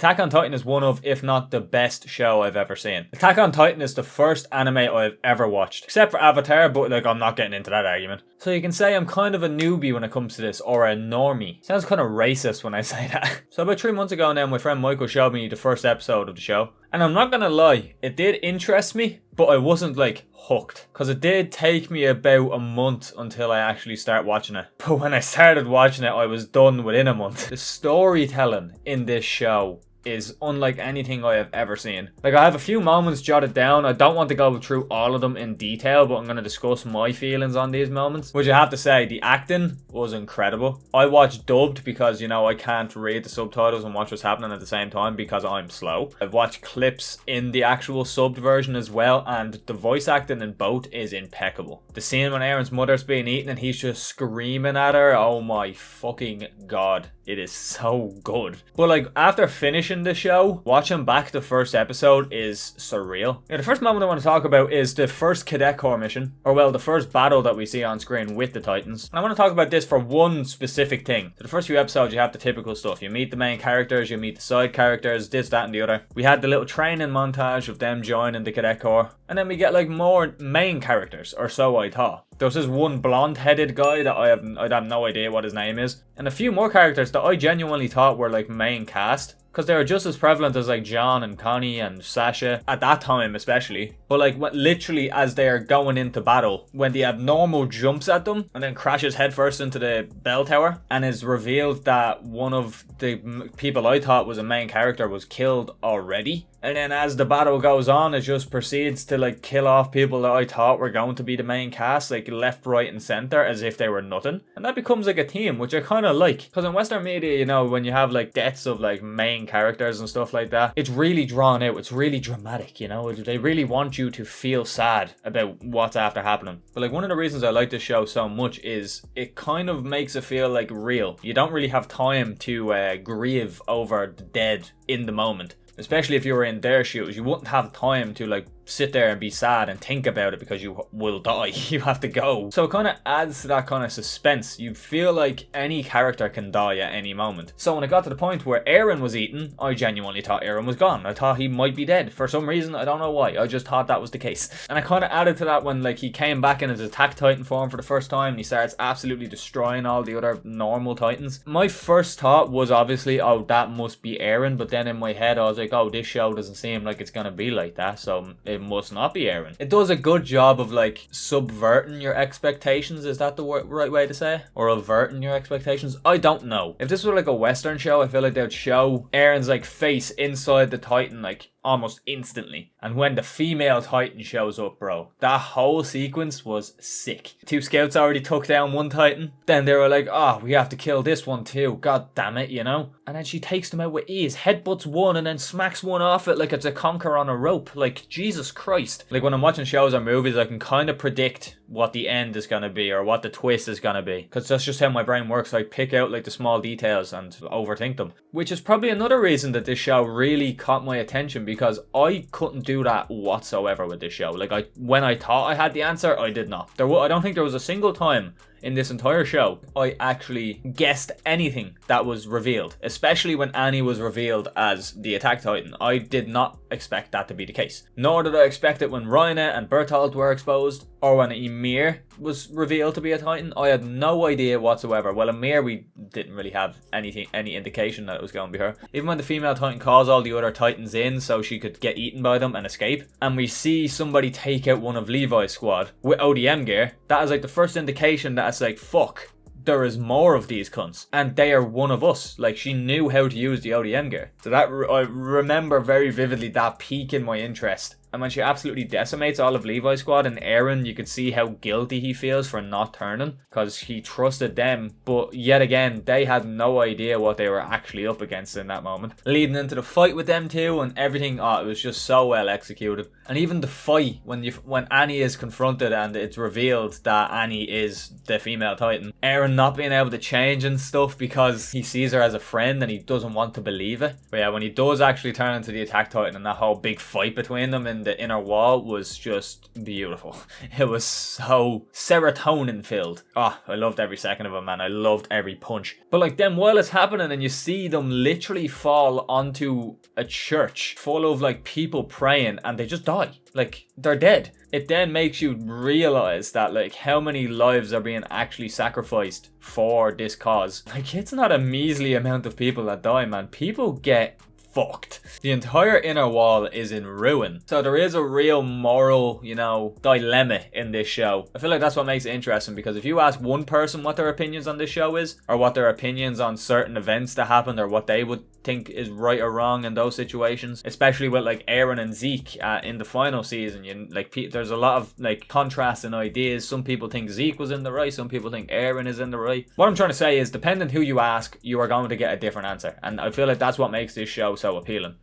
Attack on Titan is one of, if not the best show I've ever seen. Attack on Titan is the first anime I've ever watched, except for Avatar, but like I'm not getting into that argument. So you can say I'm kind of a newbie when it comes to this, or a normie. Sounds kind of racist when I say that. So about 3 months ago now, my friend Michael showed me the first episode of the show. And I'm not gonna lie, it did interest me, but I wasn't like hooked. Because it did take me about a month until I actually start watching it. But when I started watching it, I was done within a month. The storytelling in this show is unlike anything I have ever seen. Like, I have a few moments jotted down. I don't want to go through all of them in detail, but I'm going to discuss my feelings on these moments. Which I have to say, the acting was incredible. I watched dubbed because, you know, I can't read the subtitles and watch what's happening at the same time because I'm slow. I've watched clips in the actual subbed version as well, and the voice acting in both is impeccable. The scene when Eren's mother's being eaten and he's just screaming at her, oh my fucking god. It is so good. But like, after finishing the show, watching back the first episode is surreal. Now, the first moment I want to talk about is the first Cadet Corps mission, or well, the first battle that we see on screen with the Titans. And I want to talk about this for one specific thing. So the first few episodes, you have the typical stuff. You meet the main characters, you meet the side characters, this, that, and the other. We had the little training montage of them joining the Cadet Corps. And then we get like more main characters, or so I thought. There was this one blonde-headed guy that I have no idea what his name is. And a few more characters that I genuinely thought were like main cast. Because they were just as prevalent as like John and Connie and Sasha at that time especially. But like literally as they are going into battle, when the abnormal jumps at them and then crashes headfirst into the bell tower, and it's revealed that one of the people I thought was a main character was killed already. And then as the battle goes on, it just proceeds to like kill off people that I thought were going to be the main cast, like left, right and centre, as if they were nothing. And that becomes like a theme, which I kind of like. Because in Western media, you know, when you have like deaths of like main characters and stuff like that, it's really drawn out, it's really dramatic, you know. They really want you to feel sad about what's after happening. But like, one of the reasons I like this show so much is it kind of makes it feel like real. You don't really have time to grieve over the dead in the moment. Especially if you were in their shoes, you wouldn't have time to like sit there and be sad and think about it because you will die. You have to go. So it kind of adds to that kind of suspense. You feel like any character can die at any moment. So when it got to the point where Eren was eaten, I genuinely thought Eren was gone. I thought he might be dead. For some reason, I don't know why. I just thought that was the case. And I kind of added to that when like he came back in his Attack Titan form for the first time and he starts absolutely destroying all the other normal Titans. My first thought was obviously, oh, that must be Eren. But then in my head, I was like, oh, this show doesn't seem like it's going to be like that. So it must not be Eren. It does a good job of like subverting your expectations. Is that the right way to say? Or averting your expectations? I don't know. If this were like a Western show, I feel like they would show Eren's like face inside the Titan like almost instantly. And when the female Titan shows up, bro, that whole sequence was sick. 2 scouts already took down one Titan. Then they were like, oh, we have to kill this one too. God damn it, you know? And then she takes them out with ease, headbutts one and then smacks one off it like it's a conker on a rope. Like, Jesus Christ. Like, when I'm watching shows or movies, I can kind of predict what the end is going to be or what the twist is going to be. Because that's just how my brain works. I pick out like the small details and overthink them. Which is probably another reason that this show really caught my attention, because I couldn't do that whatsoever with this show. Like, when I thought I had the answer, I did not. I don't think there was a single time in this entire show I actually guessed anything that was revealed, especially when Annie was revealed as the Attack Titan. I did not expect that to be the case. Nor did I expect it when Reine and Bertolt were exposed, or when Ymir was revealed to be a Titan. I had no idea whatsoever. Well, Ymir, we didn't really have any indication that it was going to be her. Even when the female Titan calls all the other Titans in so she could get eaten by them and escape, and we see somebody take out one of Levi's squad with ODM gear, that is like the first indication that it's like, fuck, there is more of these cunts and they are one of us. Like, she knew how to use the ODM gear. So that I remember very vividly that piquing my interest. And when she absolutely decimates all of Levi's squad and Eren, you could see how guilty he feels for not turning, because he trusted them, but yet again, they had no idea what they were actually up against in that moment. Leading into the fight with them too and everything, it was just so well executed. And even the fight, when Annie is confronted and it's revealed that Annie is the female Titan, Eren not being able to change and stuff because he sees her as a friend and he doesn't want to believe it. But yeah, when he does actually turn into the Attack Titan and that whole big fight between them in the inner wall was just beautiful. It was so serotonin filled. Oh, I loved every second of it, man. I loved every punch. But like then while it's happening and you see them literally fall onto a church full of like people praying and they just die. Like they're dead. It then makes you realize that like how many lives are being actually sacrificed for this cause. Like it's not a measly amount of people that die, man. People get fucked. The entire inner wall is in ruin. So there is a real moral, dilemma in this show. I feel like that's what makes it interesting, because if you ask one person what their opinions on this show is, or what their opinions on certain events that happened, or what they would think is right or wrong in those situations, especially with like Eren and Zeke in the final season, there's a lot of like contrast in ideas. Some people think Zeke was in the right, some people think Eren is in the right. What I'm trying to say is, depending who you ask, you are going to get a different answer, and I feel like that's what makes this show so appealing.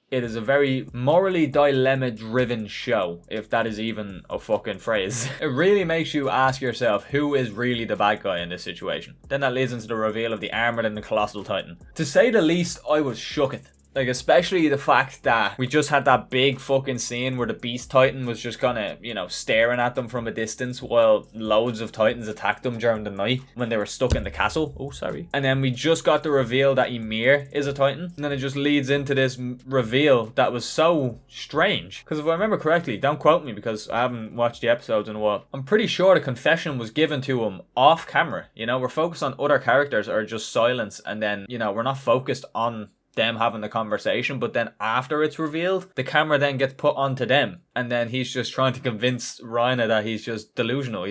It is a very morally dilemma driven show, if that is even a fucking phrase. It really makes you ask yourself who is really the bad guy in this situation. Then that leads into the reveal of the Armored and the Colossal Titan. To say the least, I was shooketh. Like, especially the fact that we just had that big fucking scene where the Beast Titan was just kinda, staring at them from a distance while loads of Titans attacked them during the night when they were stuck in the castle. Oh, sorry. And then we just got the reveal that Ymir is a Titan. And then it just leads into this reveal that was so strange. Because if I remember correctly, don't quote me because I haven't watched the episodes in a while, I'm pretty sure the confession was given to him off camera. We're focused on other characters or just silence, and then, we're not focused on them having the conversation, but then after it's revealed, the camera then gets put onto them, and then he's just trying to convince Rhina that he's just delusional,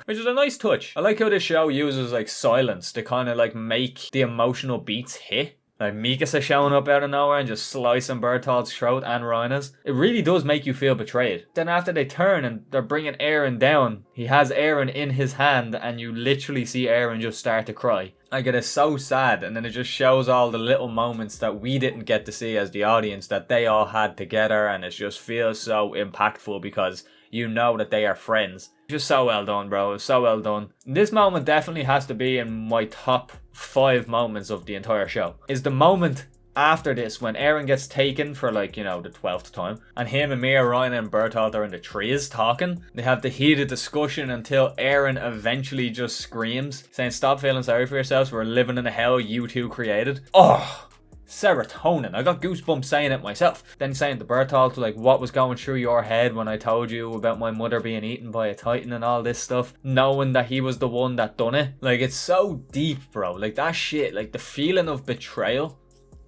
which is a nice touch. I like how this show uses like silence to kind of like make the emotional beats hit. Like Mikasa showing up out of nowhere and just slicing Berthold's throat and Rhina's. It really does make you feel betrayed. Then after they turn and they're bringing Eren down, he has Eren in his hand and you literally see Eren just start to cry. Like, it is so sad, and then it just shows all the little moments that we didn't get to see as the audience that they all had together, and it just feels so impactful because you know that they are friends. Just so well done, bro. It's so well done. This moment definitely has to be in my top 5 moments of the entire show. Is the moment after this when Eren gets taken for the 12th time, and him and Mia, Ryan and Bertolt are in the trees talking. They have the heated discussion until Eren eventually just screams, saying, "Stop feeling sorry for yourselves, we're living in a hell you two created." Oh, serotonin. I got goosebumps saying it myself. Then saying to Bertolt, what was going through your head when I told you about my mother being eaten by a Titan and all this stuff, knowing that he was the one that done it. It's so deep, bro. That shit, the feeling of betrayal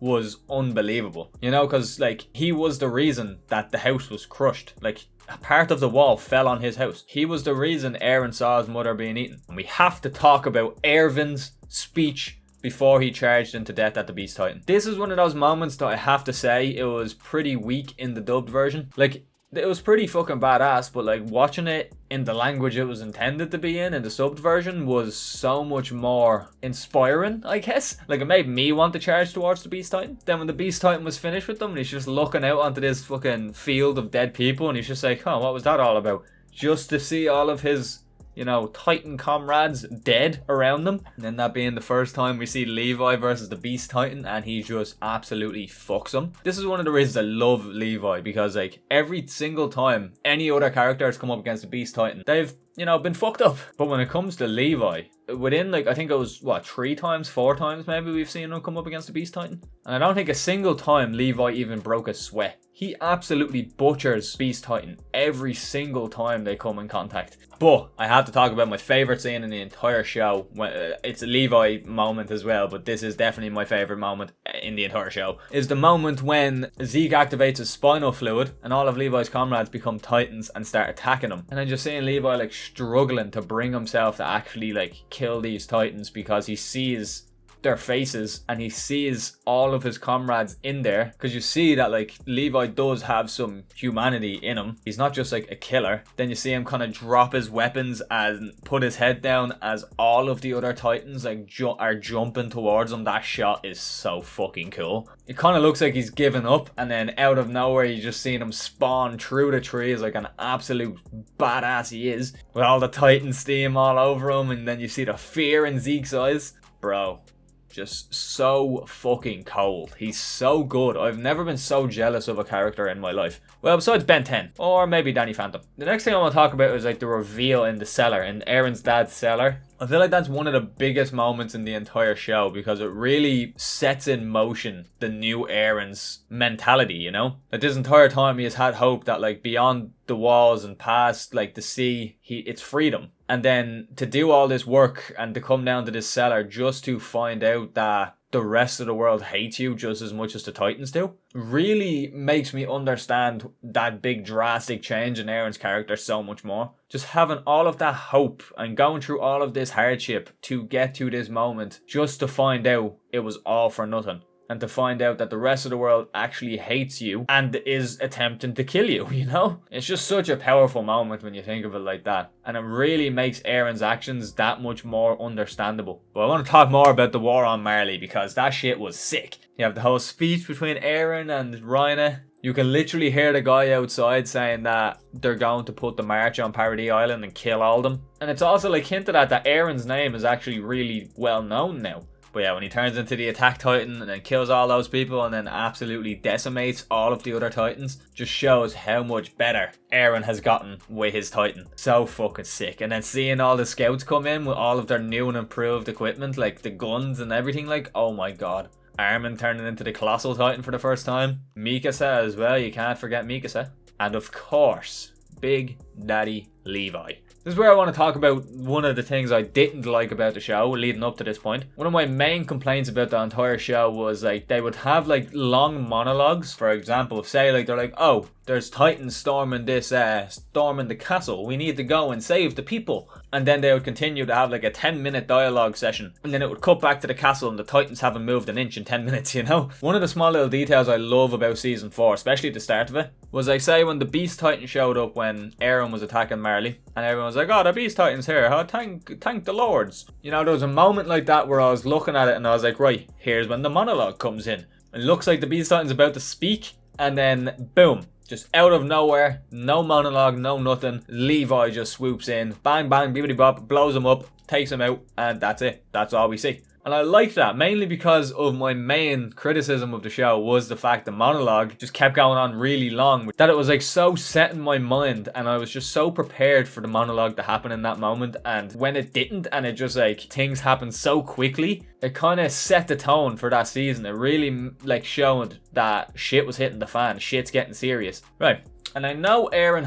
was unbelievable, because he was the reason that the house was crushed. A part of the wall fell on his house. He was the reason Eren saw his mother being eaten. And we have to talk about Erwin's speech before he charged into death at the Beast Titan. This is one of those moments that I have to say it was pretty weak in the dubbed version. It was pretty fucking badass, but watching it in the language it was intended to be in the subbed version was so much more inspiring, I guess. It made me want to charge towards the Beast Titan. Then when the Beast Titan was finished with them, and he's just looking out onto this fucking field of dead people, and he's just like, oh, what was that all about? Just to see all of his Titan comrades dead around them. And then that being the first time we see Levi versus the Beast Titan, and he just absolutely fucks him. This is one of the reasons I love Levi, because every single time any other character has come up against the Beast Titan, they've been fucked up. But when it comes to Levi, within I think it was 3 times, 4 times maybe we've seen him come up against the Beast Titan, and I don't think a single time Levi even broke a sweat. He absolutely butchers Beast Titan every single time they come in contact. But I have to talk about my favourite scene in the entire show. It's a Levi moment as well, but this is definitely my favourite moment in the entire show. Is the moment when Zeke activates his spinal fluid and all of Levi's comrades become Titans and start attacking him. And then just seeing Levi struggling to bring himself to actually kill these Titans, because he sees their faces and he sees all of his comrades in there, because you see that Levi does have some humanity in him. He's not just a killer. Then you see him kind of drop his weapons and put his head down as all of the other Titans are jumping towards him. That shot is so fucking cool. It kind of looks like he's given up, and then out of nowhere you just seen him spawn through the trees like an absolute badass he is, with all the Titan steam all over him, and then you see the fear in Zeke's eyes. Bro, just so fucking cold. He's so good. I've never been so jealous of a character in my life. Well, besides Ben 10, or maybe Danny Phantom. The next thing I want to talk about is like the reveal in the cellar, in Eren's dad's cellar. I feel like that's one of the biggest moments in the entire show because it really sets in motion the new Eren's mentality, you know? Like this entire time he has had hope that like beyond the walls and past like the sea, it's freedom. And then to do all this work and to come down to this cellar just to find out that the rest of the world hates you just as much as the Titans do, really makes me understand that big drastic change in Eren's character so much more. Just having all of that hope and going through all of this hardship to get to this moment just to find out it was all for nothing. And to find out that the rest of the world actually hates you and is attempting to kill you, you know? It's just such a powerful moment when you think of it like that. And it really makes Eren's actions that much more understandable. But I want to talk more about the war on Marley because that shit was sick. You have the whole speech between Eren and Rhaena. You can literally hear the guy outside saying that they're going to put the march on Paradis Island and kill all of them. And it's also like hinted at that Eren's name is actually really well known now. But yeah, when he turns into the Attack Titan and then kills all those people and then absolutely decimates all of the other Titans, just shows how much better Eren has gotten with his Titan. So fucking sick. And then seeing all the scouts come in with all of their new and improved equipment, like the guns and everything, like, oh my god. Armin turning into the Colossal Titan for the first time. Mikasa as well, you can't forget Mikasa. And of course, Big Daddy Levi. This is where I want to talk about one of the things I didn't like about the show leading up to this point. One of my main complaints about the entire show was like they would have like long monologues. For example, say like they're like, oh, there's Titans storming the castle. We need to go and save the people. And then they would continue to have like a 10-minute dialogue session. And then it would cut back to the castle and the Titans haven't moved an inch in 10 minutes, you know? One of the small little details I love about season 4, especially at the start of it, was like say when the Beast Titan showed up when Eren was attacking Marley. And everyone was like, oh, the Beast Titan's here. Oh, thank the lords. You know, there was a moment like that where I was looking at it and I was like, right, here's when the monologue comes in. It looks like the Beast Titan's about to speak. And then, boom. Just out of nowhere, no monologue, no nothing. Levi just swoops in, bang, bang, bibbidi bop, blows him up, takes him out, and that's it. That's all we see. And I liked that, mainly because of my main criticism of the show was the fact the monologue just kept going on really long. That it was like so set in my mind and I was just so prepared for the monologue to happen in that moment. And when it didn't and it just like things happened so quickly, it kind of set the tone for that season. It really like showed that shit was hitting the fan. Shit's getting serious. Right. And I know Eren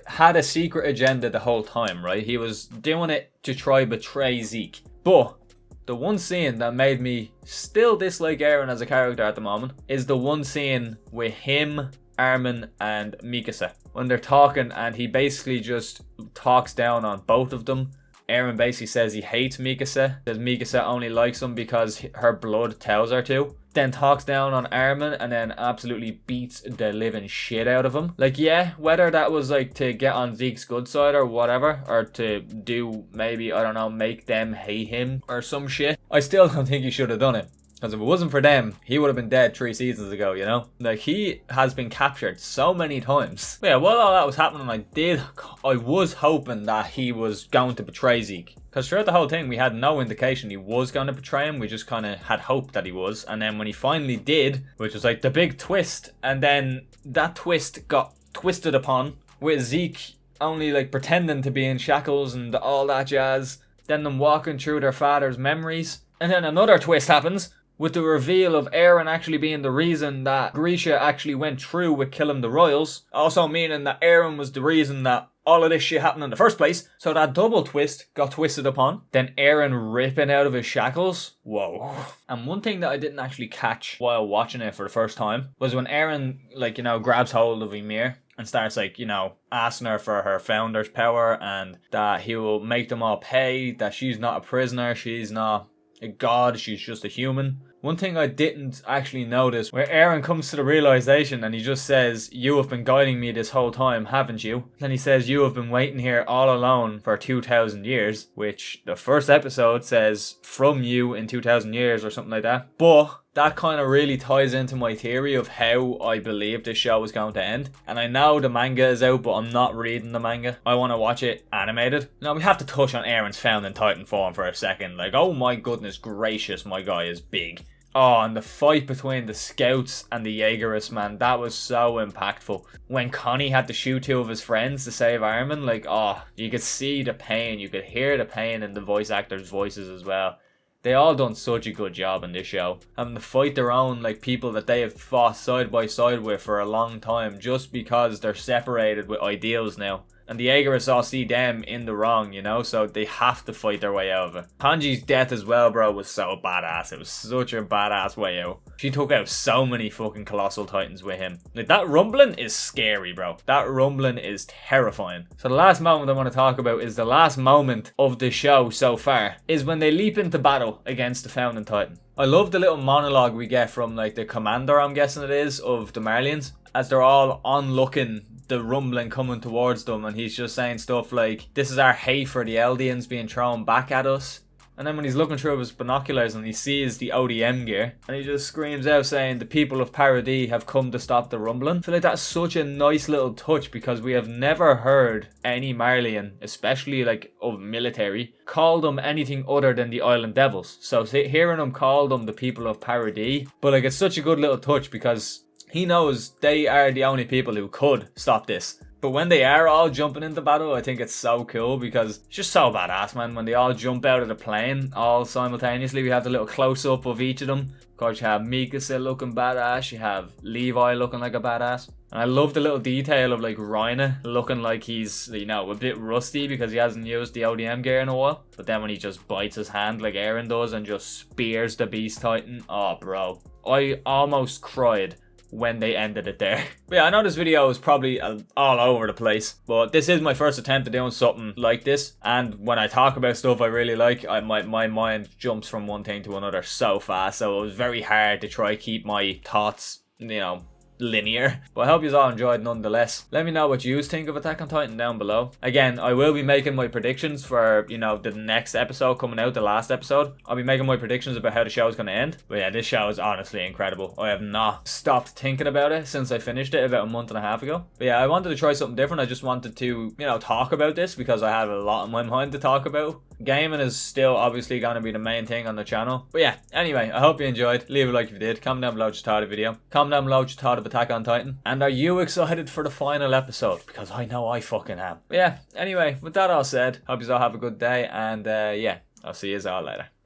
had a secret agenda the whole time, right? He was doing it to try betray Zeke. But the one scene that made me still dislike Eren as a character at the moment is the one scene with him, Armin, and Mikasa. When they're talking and he basically just talks down on both of them. Eren basically says he hates Mikasa. Says Mikasa only likes him because her blood tells her to. Then talks down on Armin and then absolutely beats the living shit out of him. Like, yeah, whether that was like to get on Zeke's good side or whatever, or to do maybe, I don't know, make them hate him or some shit, I still don't think he should have done it. Because if it wasn't for them, he would have been dead 3 seasons ago, you know? Like, he has been captured so many times. But yeah, while all that was happening, I was hoping that he was going to betray Zeke. Because throughout the whole thing, we had no indication he was going to betray him. We just kind of had hope that he was. And then when he finally did, which was like the big twist, and then that twist got twisted upon with Zeke only like pretending to be in shackles and all that jazz. Then them walking through their father's memories. And then another twist happens with the reveal of Eren actually being the reason that Grisha actually went through with killing the royals. Also meaning that Eren was the reason that all of this shit happened in the first place. So that double twist got twisted upon. Then Eren ripping out of his shackles. Whoa. And one thing that I didn't actually catch while watching it for the first time was when Eren, like, you know, grabs hold of Ymir and starts, like, you know, asking her for her founder's power and that he will make them all pay, that she's not a prisoner, she's not a god, she's just a human. One thing I didn't actually notice, where Eren comes to the realization and he just says, you have been guiding me this whole time, haven't you? Then he says, you have been waiting here all alone for 2,000 years, which the first episode says, from you in 2,000 years or something like that. But that kind of really ties into my theory of how I believe this show is going to end. And I know the manga is out, but I'm not reading the manga. I want to watch it animated. Now, we have to touch on Eren's founding Titan form for a second. Like, oh my goodness gracious, my guy is big. Oh, and the fight between the scouts and the Jaegerists, man, that was so impactful. When Connie had to shoot two of his friends to save Armin, like, oh, you could see the pain, you could hear the pain in the voice actors' voices as well. They all done such a good job in this show. Having to fight their own, like, people that they have fought side by side with for a long time just because they're separated with ideals now. And the Jaegerists all see them in the wrong, you know, so they have to fight their way out of it. Hanji's death as well, bro, was so badass. It was such a badass way out. She took out so many fucking colossal titans with him. Like, that rumbling is scary, bro. That rumbling is terrifying. So the last moment I want to talk about is the last moment of the show so far, is when they leap into battle against the founding titan. I love the little monologue we get from, like, the commander, I'm guessing it is, of the Marlians, as they're all onlooking the rumbling coming towards them, and he's just saying stuff like, this is our hate for the Eldians being thrown back at us. And then when he's looking through his binoculars and he sees the ODM gear, and he just screams out saying, the people of Paradis have come to stop the rumbling. I feel like that's such a nice little touch, because we have never heard any Marlian, especially like of military, call them anything other than the Island Devils. So hearing him call them the people of Paradis, but like, it's such a good little touch because he knows they are the only people who could stop this. But when they are all jumping into battle, I think it's so cool because it's just so badass, man. When they all jump out of the plane all simultaneously, we have the little close-up of each of them. Of course, you have Mikasa looking badass, you have Levi looking like a badass. And I love the little detail of, like, Reiner looking like he's, you know, a bit rusty because he hasn't used the ODM gear in a while. But then when he just bites his hand like Eren does and just spears the Beast Titan, oh, bro. I almost cried when they ended it there. But yeah, I know this video is probably all over the place, but this is my first attempt at doing something like this, and when I talk about stuff I really like, my mind jumps from one thing to another so fast, so it was very hard to try keep my thoughts, you know, linear. But I hope you all enjoyed nonetheless. Let me know what you think of Attack on Titan down below. Again, I will be making my predictions for, you know, the next episode coming out, the last episode. I'll be making my predictions about how the show is going to end. But yeah, this show is honestly incredible. I have not stopped thinking about it since I finished it about a month and a half ago. But yeah, I wanted to try something different. I just wanted to, you know, talk about this because I have a lot in my mind to talk about. Gaming is still obviously going to be the main thing on the channel. But yeah, anyway, I hope you enjoyed. Leave a like if you did. Comment down below what you thought of the video. Comment down below what you thought of Attack on Titan. And are you excited for the final episode? Because I know I fucking am. But yeah, anyway, with that all said, hope you all have a good day. And yeah, I'll see you all later.